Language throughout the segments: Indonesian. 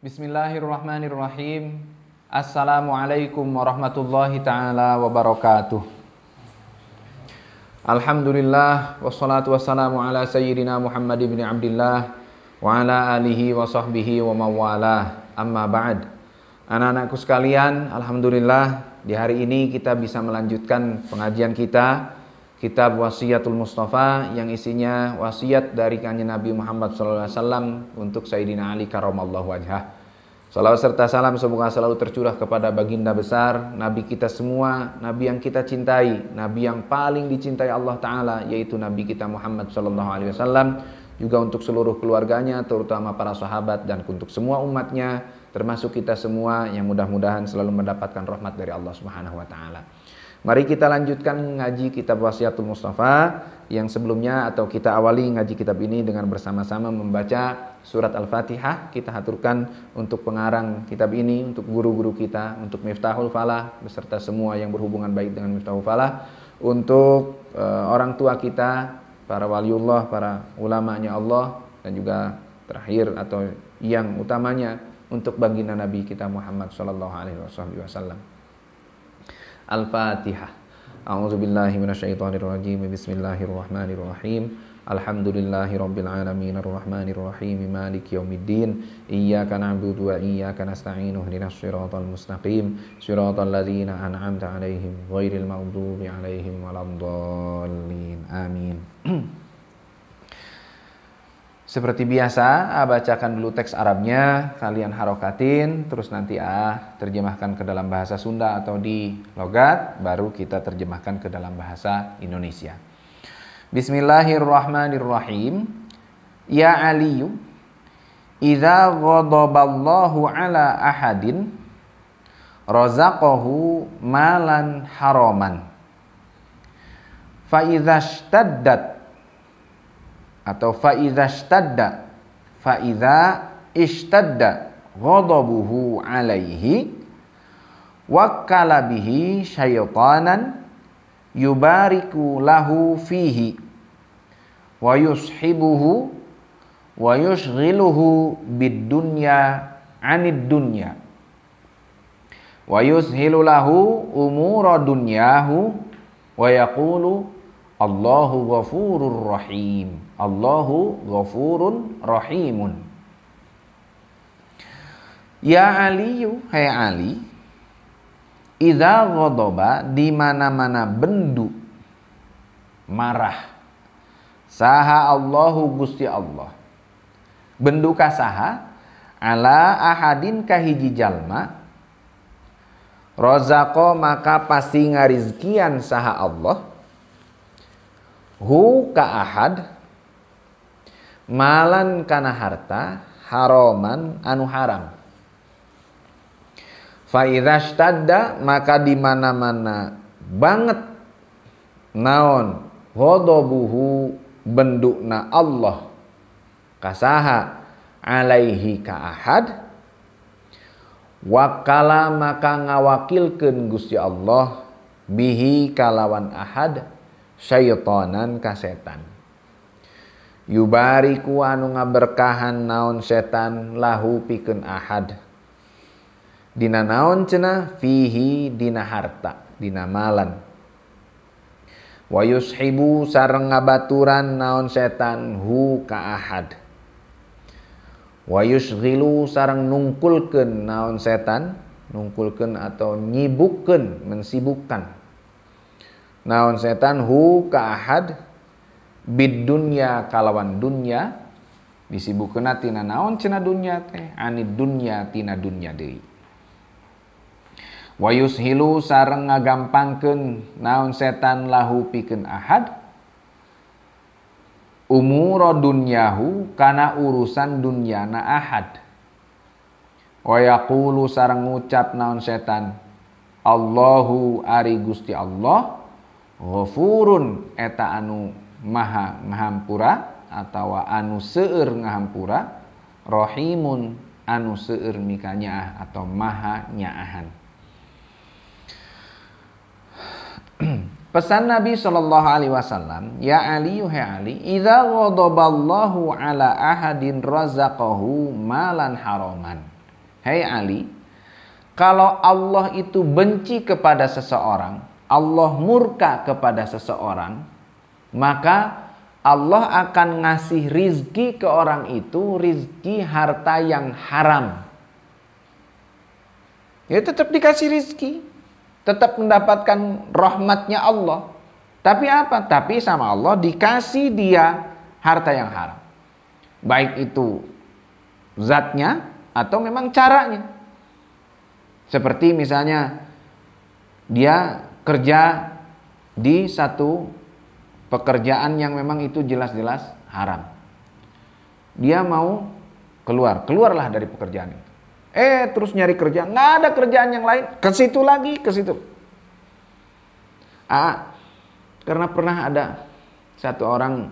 Bismillahirrahmanirrahim. Assalamualaikum warahmatullahi ta'ala wabarakatuh. Alhamdulillah wassalatu wassalamu ala sayyidina Muhammad ibn Abdillah wa ala alihi wa sahbihi wa mawalah. Amma ba'd. Anak-anakku sekalian, alhamdulillah di hari ini kita bisa melanjutkan pengajian kita Kitab Wasiyatul Mustafa yang isinya wasiat dari kanjeng Nabi Muhammad SAW untuk Sayyidina Ali karramallahu wajhah. Salawat serta salam semoga selalu tercurah kepada baginda besar, Nabi kita semua, Nabi yang kita cintai, Nabi yang paling dicintai Allah Ta'ala, yaitu Nabi kita Muhammad SAW. Juga untuk seluruh keluarganya, terutama para sahabat, dan untuk semua umatnya, termasuk kita semua yang mudah-mudahan selalu mendapatkan rahmat dari Allah Subhanahu Wa Ta'ala. Mari kita lanjutkan ngaji kitab Wasiyatul Mustafa yang sebelumnya, atau kita awali ngaji kitab ini dengan bersama-sama membaca surat Al-Fatihah. Kita haturkan untuk pengarang kitab ini, untuk guru-guru kita, untuk Miftahul Falah beserta semua yang berhubungan baik dengan Miftahul Falah, untuk orang tua kita, para waliullah, para ulamanya Allah, dan juga terakhir atau yang utamanya untuk baginda Nabi kita Muhammad sallallahu alaihi wasallam. Al-Fatihah. A'udzubillahi minasyaitonirrajim. Bismillahirrahmanirrahim. Alhamdulillahirabbil alamin arrahmanir rahim maliki yaumiddin. Iyyaka na'budu wa iyyaka nasta'in. Ihdinas siratal mustaqim. Siratal ladzina an'amta 'alaihim ghairil maghdubi 'alaihim waladdallin. Amin. Seperti biasa, bacakan dulu teks Arabnya, kalian harokatin, terus nanti terjemahkan ke dalam bahasa Sunda atau di logat, baru kita terjemahkan ke dalam bahasa Indonesia. Bismillahirrahmanirrahim. Ya Aliyu, idza ghadaballahu ala ahadin razaqahu malan haraman. Fa idza ishtaddat atau fa'idha ishtadda ghadabuhu alaihi wakkala bihi syaitanan yubariku lahu fihi wa yushibuhu wa yushghiluhu bid-dunya 'anid dunya wa yushilu lahu umura dunyahu wa yaqulu Allahu ghafurur rahim. Allahu ghafurun rahimun. Ya Aliyu, hai Ali, idza ghadaba, di mana-mana bendu marah, saha Allahu Gusti Allah. Bendu kasaha ala ahadin kahiji jalma, razaqo maka pasti ngarizkian saha Allah, hu ka ahad, malan kana harta, haraman anu haram. Fa idza ishtadda, maka di mana-mana banget naon ghadabuhu bendukna Allah kasaha alaihi ka ahad, wakala maka ngawakilkeun Gusti Allah bihi kalawan ahad syaitanan ka setan. Yubariku anu ngaberkahan naon setan lahu pikeun ahad. Dina naon cenah? Fihi dina harta, dina malan. Wa yushibu sareng ngabaturan naon setan hu ka ahad. Wa yushghilu sareng nungkulkeun naon setan, nungkulkeun atau nyibukkeun, mensibukkan naon setan hu ka ahad bid dunya kalawan dunya, disibukkeun tina naon cenah dunya teh, anid dunya tina dunya deui. Wa yushilu sareng ngagampangkeun naon setan lahu pikeun ahad umura dunyahu kana urusan dunyana ahad. Wa yaqulu sareng ngucap naon setan Allahu ari Gusti Allah ghafurun eta anu maha ngahampura atau anu seueur ngahampura, rahimun anu seueur mika nyaah atau maha nyaahan. Pesan Nabi Shallallahu Alaihi Wasallam, ya Ali, hai Ali, idza ghadaballahu ala ahadin razaqahu malan haraman. Hai Ali, kalau Allah itu benci kepada seseorang, Allah murka kepada seseorang, maka Allah akan ngasih rizki ke orang itu, rizki harta yang haram. Ya tetap dikasih rizki, tetap mendapatkan rahmatnya Allah. Tapi apa? Tapi sama Allah dikasih dia harta yang haram. Baik itu zatnya atau memang caranya. Seperti misalnya dia kerja di satu pekerjaan yang memang itu jelas-jelas haram. Dia mau keluarlah dari pekerjaan itu. Terus nyari kerja, nggak ada kerjaan yang lain, ke situ lagi, ke situ. Karena pernah ada satu orang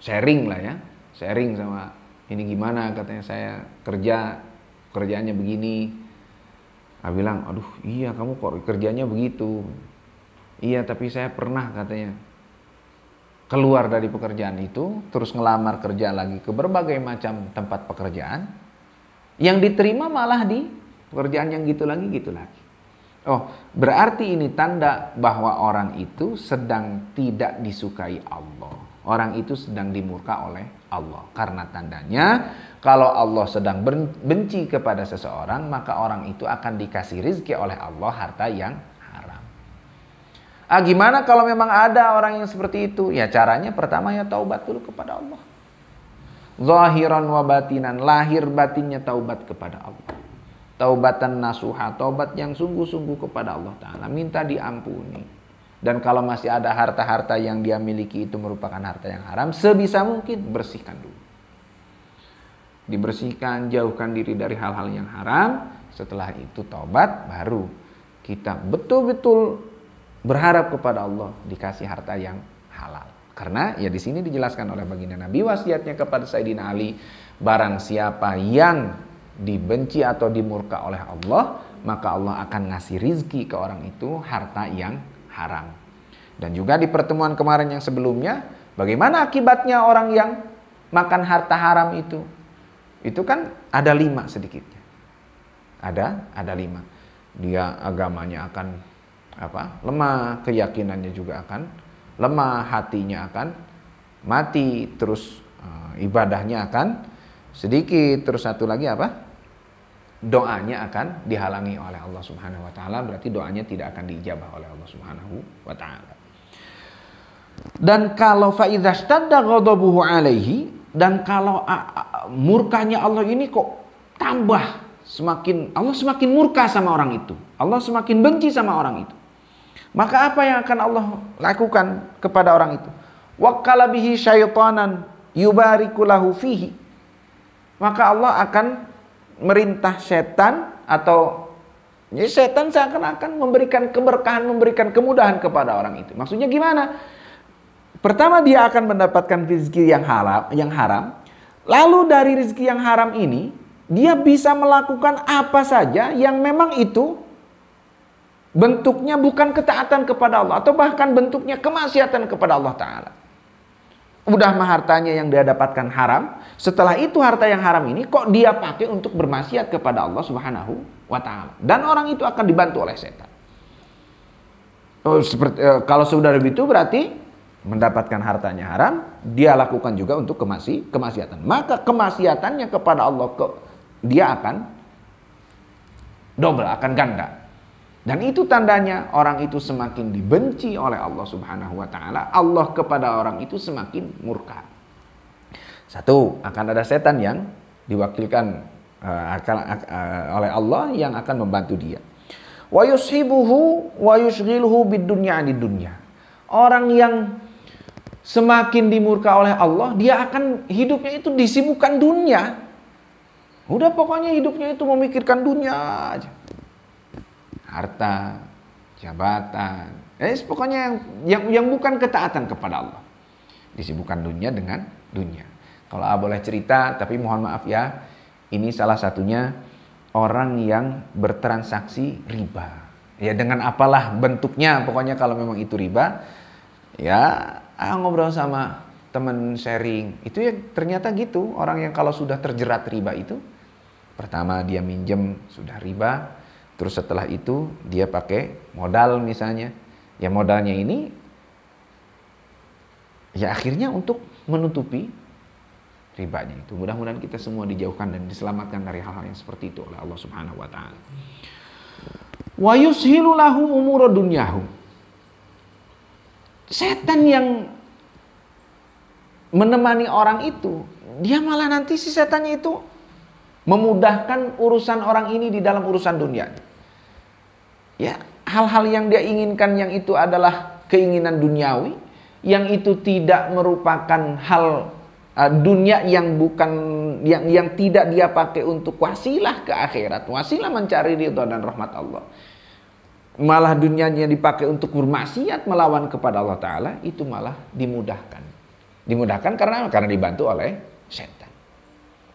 sharing sama ini gimana, katanya saya kerjaannya begini. Bilang, aduh iya kamu kok kerjanya begitu. Iya tapi saya pernah katanya keluar dari pekerjaan itu, terus ngelamar kerja lagi ke berbagai macam tempat pekerjaan. Yang diterima malah di pekerjaan yang gitu lagi. Oh, berarti ini tanda bahwa orang itu sedang tidak disukai Allah. Orang itu sedang dimurka oleh Allah. Karena tandanya kalau Allah sedang benci kepada seseorang, maka orang itu akan dikasih rizki oleh Allah harta yang haram. Gimana kalau memang ada orang yang seperti itu? Ya caranya pertama ya taubat dulu kepada Allah. Zahiran wa batinan, lahir batinnya taubat kepada Allah. Taubatan nasuha, taubat yang sungguh-sungguh kepada Allah Ta'ala. Minta diampuni. Dan kalau masih ada harta-harta yang dia miliki itu merupakan harta yang haram, sebisa mungkin bersihkan dulu. Dibersihkan, jauhkan diri dari hal-hal yang haram. Setelah itu taubat, baru kita betul-betul berharap kepada Allah dikasih harta yang halal. Karena ya di sini dijelaskan oleh baginda Nabi wasiatnya kepada Sayyidina Ali, barang siapa yang dibenci atau dimurka oleh Allah, maka Allah akan ngasih rizki ke orang itu harta yang haram. Dan juga di pertemuan kemarin yang sebelumnya, bagaimana akibatnya orang yang makan harta haram itu? Itu kan ada 5 sedikitnya. Ada 5. Dia agamanya akan lemah, keyakinannya juga akan lemah, hatinya akan mati, terus ibadahnya akan sedikit, terus satu lagi doanya akan dihalangi oleh Allah Subhanahu wa taala, berarti doanya tidak akan diijabah oleh Allah Subhanahu wa taala. Dan kalau fa idza stadda ghadabuhu alaihi, dan kalau murkanya Allah ini kok tambah, Allah semakin murka sama orang itu, Allah semakin benci sama orang itu, maka apa yang akan Allah lakukan kepada orang itu? Wakkala bihi syaitanan yubariku lahu fihi, maka Allah akan merintah setan, atau setan seakan-akan memberikan keberkahan, memberikan kemudahan kepada orang itu. Maksudnya gimana? Pertama dia akan mendapatkan rezeki yang haram. Lalu dari rezeki yang haram ini dia bisa melakukan apa saja yang memang itu bentuknya bukan ketaatan kepada Allah, atau bahkan bentuknya kemaksiatan kepada Allah Ta'ala. Udah hartanya yang dia dapatkan haram, setelah itu harta yang haram ini kok dia pakai untuk bermaksiat kepada Allah Subhanahu wa Ta'ala. Dan orang itu akan dibantu oleh setan. Kalau sudah begitu berarti mendapatkan hartanya haram, dia lakukan juga untuk kemaksiatan. Maka kemaksiatannya kepada Allah dia akan double, akan ganda. Dan itu tandanya orang itu semakin dibenci oleh Allah Subhanahu wa Ta'ala. Allah kepada orang itu semakin murka. Satu, akan ada setan yang diwakilkan oleh Allah yang akan membantu dia. Wa yushibuhu wa yushghiluhu bid-dunya 'anid dunya. Orang yang semakin dimurka oleh Allah, dia akan hidupnya itu disibukkan dunia. Udah pokoknya hidupnya itu memikirkan dunia aja. Harta, jabatan, pokoknya yang bukan ketaatan kepada Allah. Disibukkan dunia dengan dunia. Kalau boleh cerita, tapi mohon maaf ya, ini salah satunya orang yang bertransaksi riba. Ya dengan apalah bentuknya, pokoknya kalau memang itu riba, ya ngobrol sama teman sharing, itu ya ternyata gitu, orang yang kalau sudah terjerat riba itu Pertama dia minjem sudah riba, terus setelah itu dia pakai modal misalnya. Ya modalnya ini ya akhirnya untuk menutupi ribanya itu. Mudah-mudahan kita semua dijauhkan dan diselamatkan dari hal-hal yang seperti itu oleh Allah Subhanahu wa taala. Wa yushilu lahu umura dunyahu. Setan yang menemani orang itu, dia malah nanti si setannya itu memudahkan urusan orang ini di dalam urusan dunia. Ya, hal-hal yang dia inginkan yang itu adalah keinginan duniawi, yang itu tidak merupakan hal dunia yang bukan yang tidak dia pakai untuk wasilah ke akhirat, wasilah mencari ridha dan rahmat Allah. Malah dunianya dipakai untuk bermaksiat melawan kepada Allah Ta'ala, itu malah dimudahkan. Dimudahkan karena dibantu oleh setan.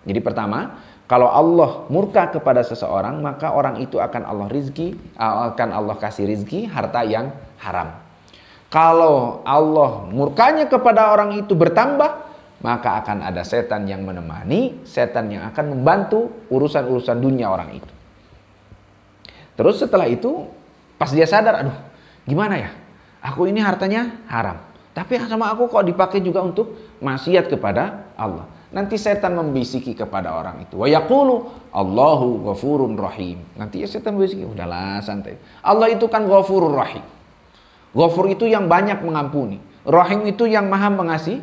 Jadi pertama, kalau Allah murka kepada seseorang, maka orang itu akan Allah kasih rizki harta yang haram. Kalau Allah murkanya kepada orang itu bertambah, maka akan ada setan yang menemani, setan yang akan membantu urusan-urusan dunia orang itu. Terus setelah itu, pas dia sadar, aduh gimana ya, aku ini hartanya haram, tapi sama aku kok dipakai juga untuk maksiat kepada Allah. Nanti setan membisiki kepada orang itu, wa yaqulu Allahu ghafurun rahim. Nanti ya setan membisiki, udahlah santai. Allah itu kan ghafurur rahim. Ghafur itu yang banyak mengampuni, rahim itu yang maha pengasih,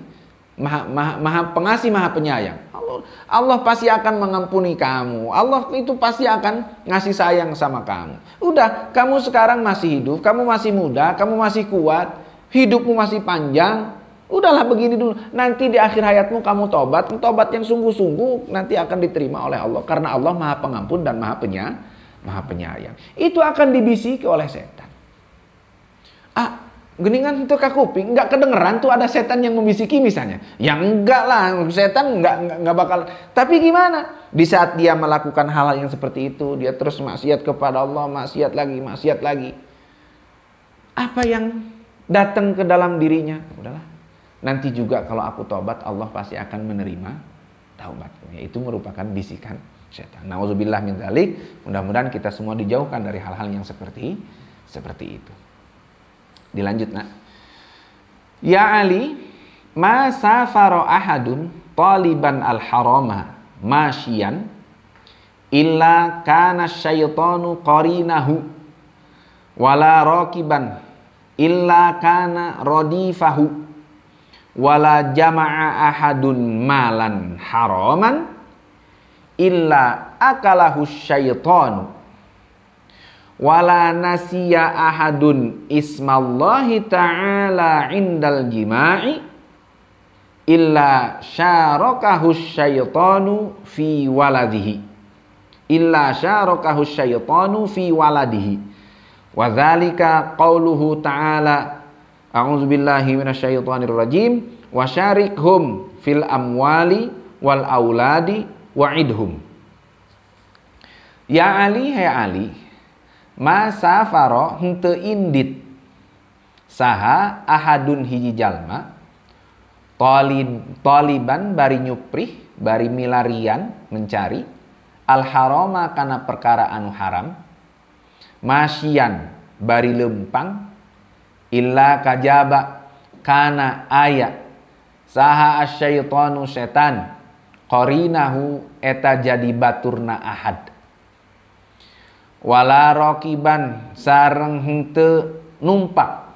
maha pengasih, maha penyayang. Allah pasti akan mengampuni kamu. Allah itu pasti akan ngasih sayang sama kamu. Udah, kamu sekarang masih hidup, kamu masih muda, kamu masih kuat, hidupmu masih panjang. Udahlah begini dulu. Nanti di akhir hayatmu kamu tobat yang sungguh-sungguh nanti akan diterima oleh Allah karena Allah Maha Pengampun dan Maha Penyayang. Itu akan dibisiki oleh setan. Geningan untuk kuping, nggak kedengeran tuh ada setan yang membisiki misalnya. Ya enggak lah, setan nggak bakal. Tapi gimana? Di saat dia melakukan hal yang seperti itu, dia terus maksiat kepada Allah, maksiat lagi. Apa yang datang ke dalam dirinya? Udahlah. Nanti juga kalau aku tobat, Allah pasti akan menerima taubatnya. Itu merupakan bisikan setan. Nauzubillah min dzalik. Mudah-mudahan kita semua dijauhkan dari hal-hal yang seperti itu. Dilanjut nak. Ya Ali, ma safara ahadun taliban al-harama masyian illa kana syaitanu qarinahu wala rakiban illa kana radifahu wala jama'a ahadun malan haraman illa akalahu syaitanu wala nasiya ahadun ismallahi ta'ala indal jima'i illa syarakahu syaitanu fi waladihi wa dzalika qauluhu ta'ala a'udzubillahi minasyaitonir rajim wa syarikhum fil amwali wal auladi wa'idhum. Ya Ali, hai Ali, ma safaro henteu indit saha ahadun hiji jalma taliban bari nyuprih bari milarian mencari al harama kana perkara anu haram masyian bari lempang illa kajaba kana aya saha asyaitanu setan qarinahu eta jadi baturna ahad wala rakiban sareng henteu numpak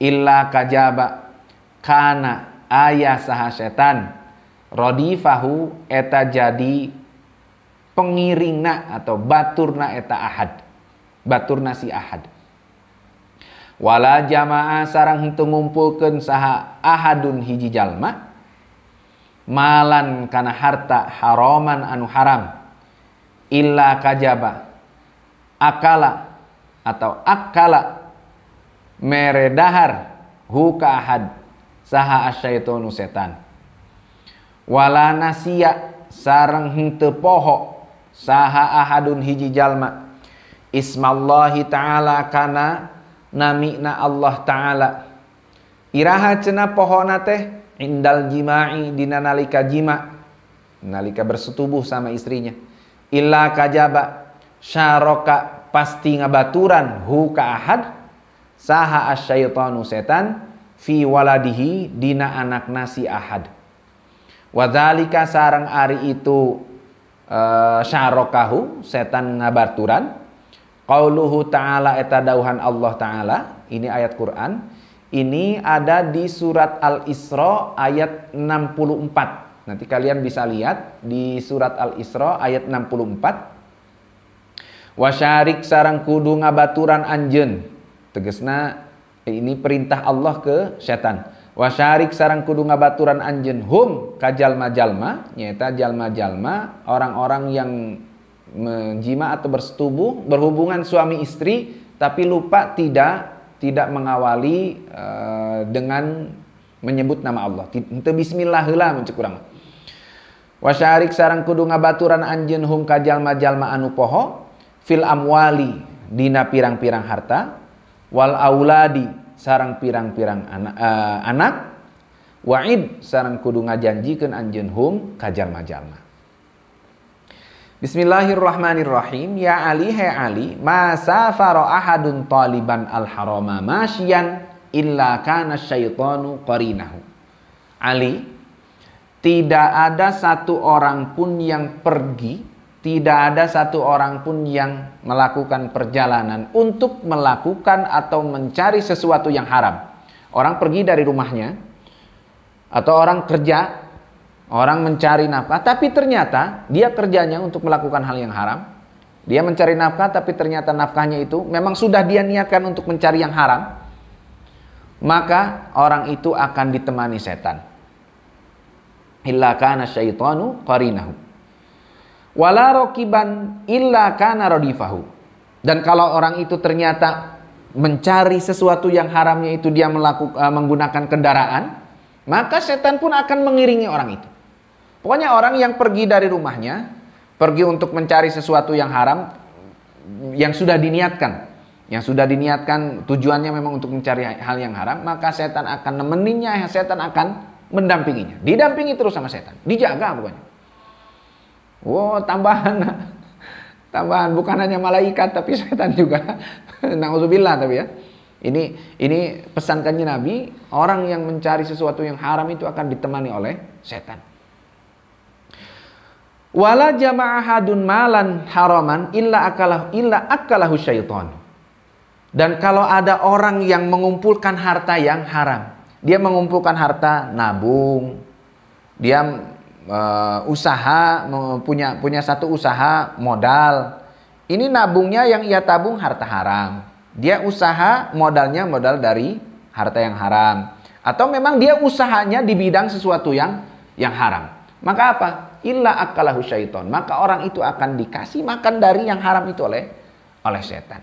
illa kajaba kana aya saha setan radifahu eta jadi pengiringna atau baturna eta ahad, baturna si ahad. Wala jamaah sareng henteu ngumpulkeun saha ahadun hiji jalma malan kana harta haraman anu haram illa kajaba akala atau akala meredahar huka ahad saha asyaitonu setan wala nasiya sareng henteu poho saha ahadun hiji jalma ismallahi ta'ala kana namina Allah ta'ala iraha cenah pohona teh indal jima'i dina nalika jima nalika bersetubuh sama istrinya illa kajaba syaraka pasti ngabaturan hu ka ahad saha asyaitanu setan fi waladihi dina anak nasi ahad. Wadzalika sarang ari itu syarakahu setan ngabaturan qauluhu ta'ala eta dauhan Allah Ta'ala. Ini ayat Quran. Ini ada di surat Al-Isra ayat 64. Nanti kalian bisa lihat di surat Al-Isra ayat 64. Wasyarik sarang kudu ngabaturan anjeun. Tegasna ini perintah Allah ke setan. Wasyarik sarang kudu ngabaturan anjeun hum ka jalma-jalma, nyaeta jalma-jalma orang-orang yang menjima atau berhubungan suami istri tapi lupa tidak mengawali dengan menyebut nama Allah. Henteu bismillah heula mun cek urang. Wasyarik sareng kudu ngabaturan anjeun hum ka jalma-jalma anu poho fil amwali dina pirang-pirang harta wal auladi sareng pirang-pirang anak wa'id sareng kudu ngajanjikeun anjeun hum ka jalma-jalma. Bismillahirrahmanirrahim. Ya Ali, hai Ali, ma safara ahadun taliban al-harama masyian illa kana syaitanu qarinahu. Ali, tidak ada satu orang pun yang pergi, tidak ada satu orang pun yang melakukan perjalanan untuk melakukan atau mencari sesuatu yang haram. Orang pergi dari rumahnya atau orang kerja, orang mencari nafkah, tapi ternyata dia kerjanya untuk melakukan hal yang haram. Dia mencari nafkah, tapi ternyata nafkahnya itu memang sudah dia niatkan untuk mencari yang haram. Maka orang itu akan ditemani setan. Illa kana syaitanu qarinahu. Wala raqiban illa kana radifahu. Dan kalau orang itu ternyata mencari sesuatu yang haramnya itu dia menggunakan kendaraan, maka setan pun akan mengiringi orang itu. Pokoknya orang yang pergi dari rumahnya, pergi untuk mencari sesuatu yang haram, yang sudah diniatkan, tujuannya memang untuk mencari hal yang haram, maka setan akan nemeninnya, setan akan mendampinginya. Didampingi terus sama setan, dijaga pokoknya. Wow, tambahan bukan hanya malaikat tapi setan juga. Nauzubillah tapi ya. Ini pesan kanjeng Nabi, orang yang mencari sesuatu yang haram itu akan ditemani oleh setan. Wala jama'ahadun malan haraman illa akalahu syaitan. Dan kalau ada orang yang mengumpulkan harta yang haram, dia mengumpulkan harta nabung, dia usaha, punya satu usaha modal. Ini nabungnya yang ia tabung harta haram. Dia usaha modalnya modal dari harta yang haram. Atau memang dia usahanya di bidang sesuatu yang haram. Maka apa? Illa akalahu syaiton. Maka orang itu akan dikasih makan dari yang haram itu oleh setan.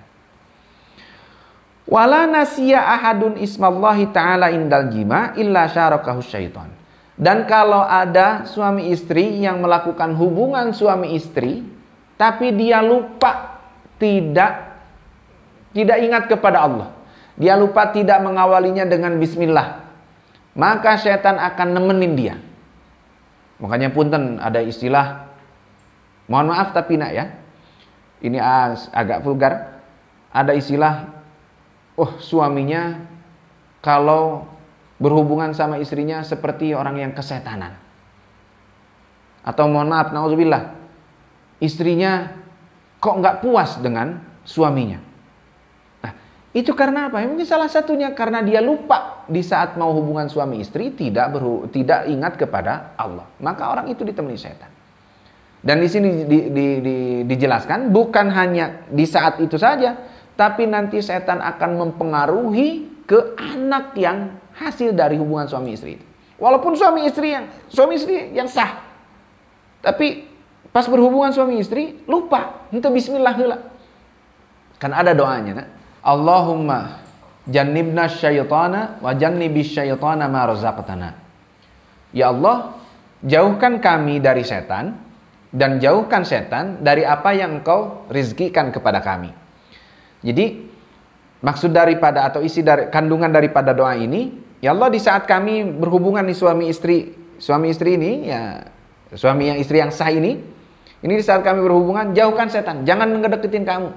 Wala nasiya ahadun ismallahi ta'ala indal jima illa syarakahu syaiton. Dan kalau ada suami istri yang melakukan hubungan suami istri, tapi dia lupa tidak ingat kepada Allah. Dia lupa tidak mengawalinya dengan bismillah. Maka setan akan nemenin dia. Makanya punten ada istilah, mohon maaf tapi nak ya, ini agak vulgar. Ada istilah, suaminya kalau berhubungan sama istrinya seperti orang yang kesetanan. Atau mohon maaf, nauzubillah, istrinya kok nggak puas dengan suaminya. Nah, itu karena apa? Mungkin salah satunya karena dia lupa di saat mau hubungan suami istri tidak ingat kepada Allah. Maka orang itu ditemani setan. Dan di sini dijelaskan bukan hanya di saat itu saja, tapi nanti setan akan mempengaruhi ke anak yang hasil dari hubungan suami istri itu. Walaupun suami istri yang sah, tapi pas berhubungan suami istri lupa, henteu bismillah heula. Kan ada doanya, nah. Allahumma jannibna syaitana wa jannibis syaitana ma razaqtana. Ya Allah, jauhkan kami dari setan dan jauhkan setan dari apa yang Engkau rizkikan kepada kami. Jadi maksud daripada atau isi dari kandungan daripada doa ini, ya Allah, di saat kami berhubungan di suami istri ini ya, istri yang sah ini, Ini di saat kami berhubungan, jauhkan setan, jangan ngedeketin kamu.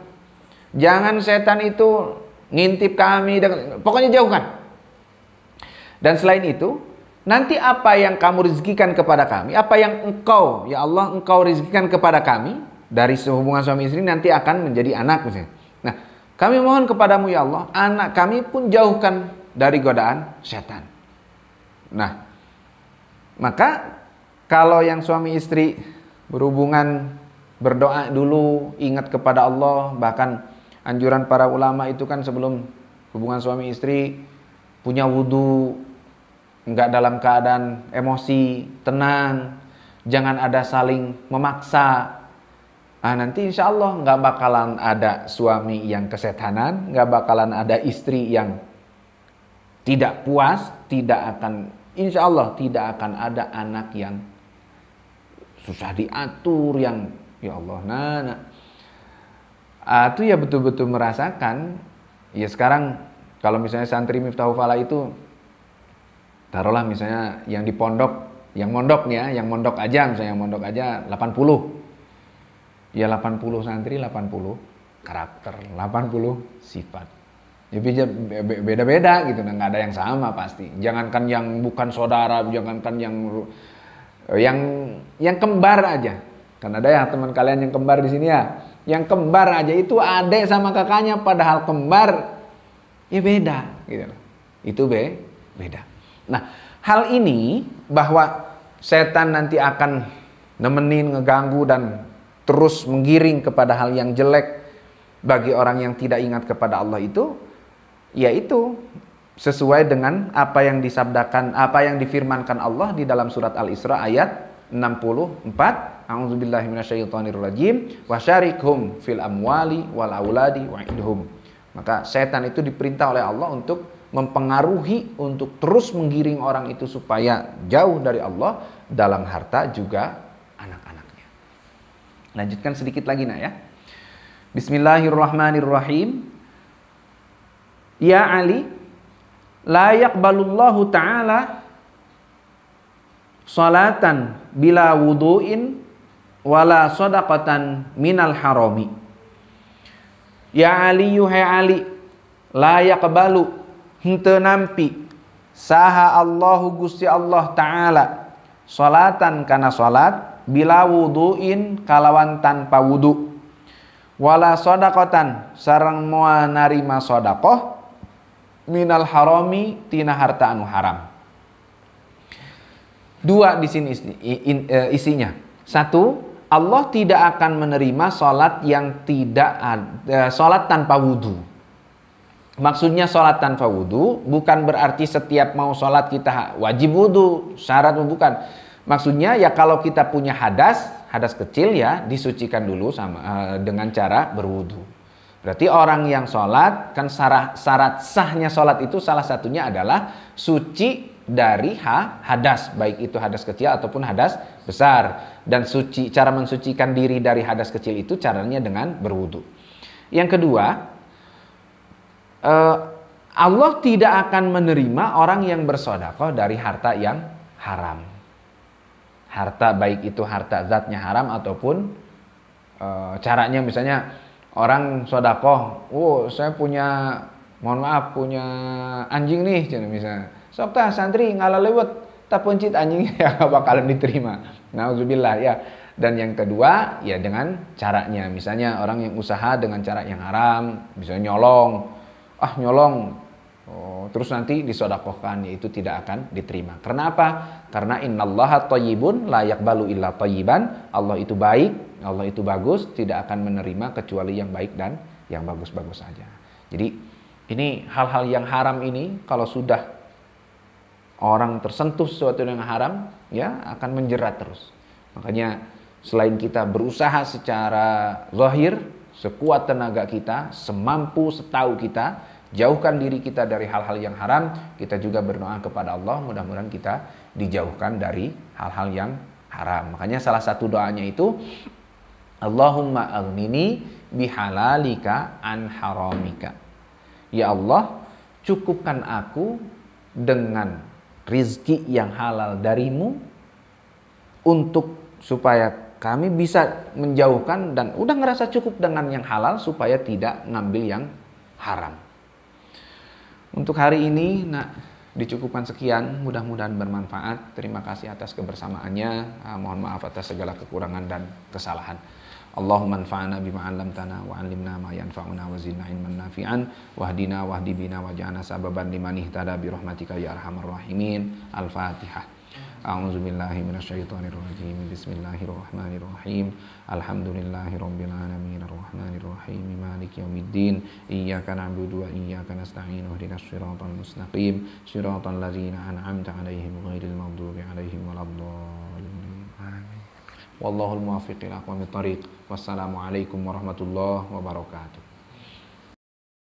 Jangan setan itu ngintip kami, pokoknya jauhkan. Dan selain itu, nanti apa yang kamu rezekikan kepada kami, apa yang engkau, ya Allah, engkau rezekikan kepada kami dari hubungan suami istri nanti akan menjadi anak misalnya. Nah, kami mohon kepadamu ya Allah, anak kami pun jauhkan dari godaan setan. Nah, maka kalau yang suami istri berhubungan, berdoa dulu, ingat kepada Allah. Bahkan anjuran para ulama itu kan sebelum hubungan suami istri punya wudu, enggak dalam keadaan emosi, tenang, jangan ada saling memaksa. Nanti insya Allah nggak bakalan ada suami yang kesetanan, nggak bakalan ada istri yang tidak puas, insya Allah tidak akan ada anak yang susah diatur, yang ya Allah, itu ya betul-betul merasakan. Ya sekarang kalau misalnya santri Miftahul Falah itu, taruhlah misalnya yang di pondok, yang mondok aja 80. Ya 80 santri, 80 karakter, 80 sifat. Ya beda-beda gitu, nggak ada yang sama pasti. Jangankan yang bukan saudara, jangankan yang kembar aja. Kan ada ya teman kalian yang kembar di sini ya. Yang kembar aja itu adik sama kakaknya, padahal kembar ya beda gitu. Itu beda. Nah, hal ini bahwa setan nanti akan nemenin, ngeganggu dan terus menggiring kepada hal yang jelek bagi orang yang tidak ingat kepada Allah itu, yaitu sesuai dengan apa yang disabdakan, apa yang difirmankan Allah di dalam surat Al-Isra ayat 64. A'udzubillahi minasyaitonirrajim wasyarikhum fil amwali wal auladi wa'idhum. Maka setan itu diperintah oleh Allah untuk mempengaruhi, untuk terus menggiring orang itu supaya jauh dari Allah dalam harta juga anak-anaknya. Lanjutkan sedikit lagi nak ya. Bismillahirrahmanirrahim. Ya Ali, la yaqbalullahu ta'ala salatan bila wudu'in wala sadaqatan minal harami. Ya Ali, yuhai Ali, la yaqbalu henteu nampi saha Allahu Gusti Allah Ta'ala salatan kana salat bila wudu'in kalawan tanpa wudu, wala sadaqatan sareng moal narima sedekah minal harami tina harta anu haram. Dua di sini isinya. Satu, Allah tidak akan menerima salat yang salat tanpa wudu. Maksudnya salat tanpa wudu bukan berarti setiap mau salat kita wajib wudu, syarat bukan. Maksudnya ya kalau kita punya hadas kecil ya disucikan dulu dengan cara berwudu. Berarti orang yang sholat, kan syarat sahnya sholat itu salah satunya adalah suci dari hadas, baik itu hadas kecil ataupun hadas besar. Dan cara mensucikan diri dari hadas kecil itu caranya dengan berwudu. Yang kedua, Allah tidak akan menerima orang yang bersedekah dari harta yang haram. Harta baik itu harta zatnya haram ataupun caranya misalnya orang sedekah, saya punya, mohon maaf, punya anjing nih, misalnya. Sok tah santri ngalalewet, tak pencit anjingnya ya gak bakalan diterima. Nauzubillah ya. Dan yang kedua, ya dengan caranya. Misalnya orang yang usaha dengan cara yang haram, misalnya nyolong, terus nanti disedekahkan, yaitu tidak akan diterima. Karena apa? Karena innallaha thayyibun la yaqbalu illa thayyiban. Allah itu baik, Allah itu bagus, tidak akan menerima kecuali yang baik dan yang bagus-bagus saja. Jadi ini hal-hal yang haram ini kalau sudah orang tersentuh sesuatu yang haram, ya akan menjerat terus. Makanya selain kita berusaha secara zahir, sekuat tenaga kita, semampu setahu kita, jauhkan diri kita dari hal-hal yang haram, kita juga berdoa kepada Allah mudah-mudahan kita dijauhkan dari hal-hal yang haram. Makanya salah satu doanya itu Allahumma aghnini bihalalika an haramika. Ya Allah, cukupkan aku dengan rizki yang halal darimu supaya kami bisa menjauhkan dan udah ngerasa cukup dengan yang halal supaya tidak ngambil yang haram. Untuk hari ini dicukupkan sekian, mudah-mudahan bermanfaat. Terima kasih atas kebersamaannya. Mohon maaf atas segala kekurangan dan kesalahan. Allahumma anfa'na bima 'allamtana wa 'allimna ma yanfa'una wa zidna ilman nafi'an wahdina wahdi bina waj'alna sababan liman ihtada bi rahmatika ya arhamar rahimin. Al-Fatihah. A'udzu billahi minasyaitonir rajim. Bismillahirrahmanirrahim. Alhamdulillahirabbil alamin arrahmanir rahim maliki yaumiddin. Iyyaka na'budu wa iyyaka nasta'in. Ihdinas siratal mustaqim. Siratal ladzina an'amta 'alaihim ghairil maghdubi 'alaihim waladdallin. Amin. Wallahul muwaffiq ila aqwamit thoriq. Wassalamualaikum warahmatullahi wabarakatuh.